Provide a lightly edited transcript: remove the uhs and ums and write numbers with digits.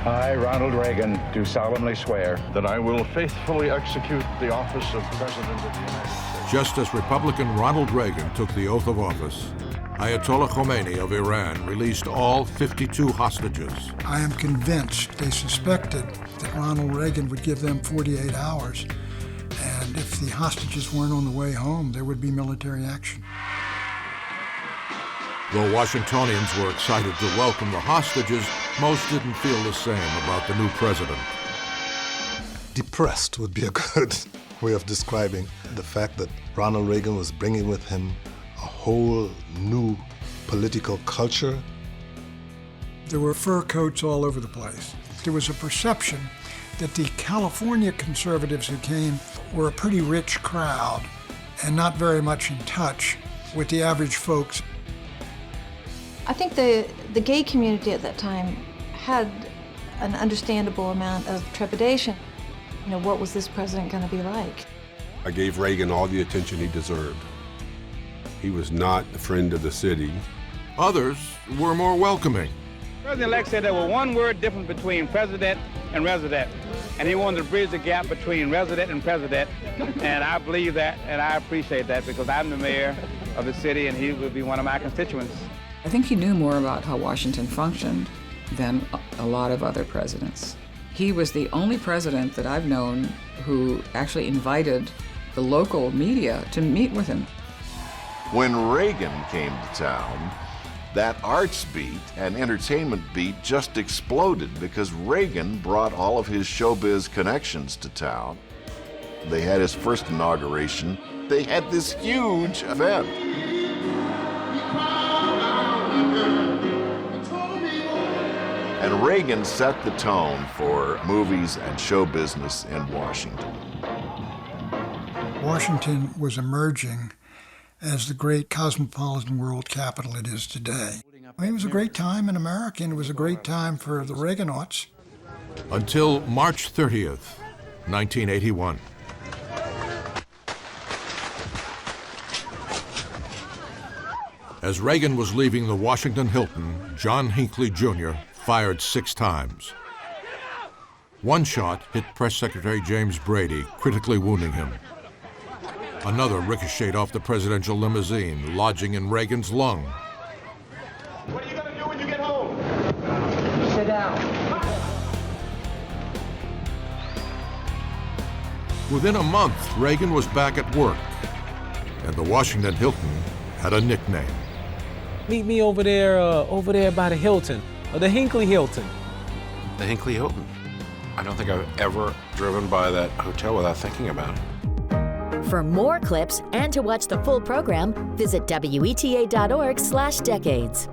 I, Ronald Reagan, do solemnly swear that I will faithfully execute the office of President of the United States. Just as Republican Ronald Reagan took the oath of office, Ayatollah Khomeini of Iran released all 52 hostages. I am convinced they suspected that Ronald Reagan would give them 48 hours, and if the hostages weren't on the way home, there would be military action. Though Washingtonians were excited to welcome the hostages, most didn't feel the same about the new president. Depressed would be a good way of describing the fact that Ronald Reagan was bringing with him a whole new political culture. There were fur coats all over the place. There was a perception that the California conservatives who came were a pretty rich crowd and not very much in touch with the average folks. I think the gay community at that time had an understandable amount of trepidation. You know, what was this president going to be like? I gave Reagan all the attention he deserved. He was not a friend of the city. Others were more welcoming. President-elect said there was one word difference between president and resident, and he wanted to bridge the gap between resident and president, and I believe that, and I appreciate that, because I'm the mayor of the city, and he would be one of my constituents. I think he knew more about how Washington functioned than a lot of other presidents. He was the only president that I've known who actually invited the local media to meet with him. When Reagan came to town, that arts beat and entertainment beat just exploded because Reagan brought all of his showbiz connections to town. They had his first inauguration. They had this huge event. And Reagan set the tone for movies and show business in Washington. Washington was emerging as the great cosmopolitan world capital it is today. I mean, it was a great time in America, and it was a great time for the Reaganauts. Until March 30th, 1981. As Reagan was leaving the Washington Hilton, John Hinckley Jr. fired 6 times. One shot hit Press Secretary James Brady, critically wounding him. Another ricocheted off the presidential limousine, lodging in Reagan's lung. What are you going to do when you get home? Sit down. Within a month, Reagan was back at work, and the Washington Hilton had a nickname. Meet me over there by the Hilton, or the Hinckley Hilton. The Hinckley Hilton. I don't think I've ever driven by that hotel without thinking about it. For more clips and to watch the full program, visit WETA.org/decades.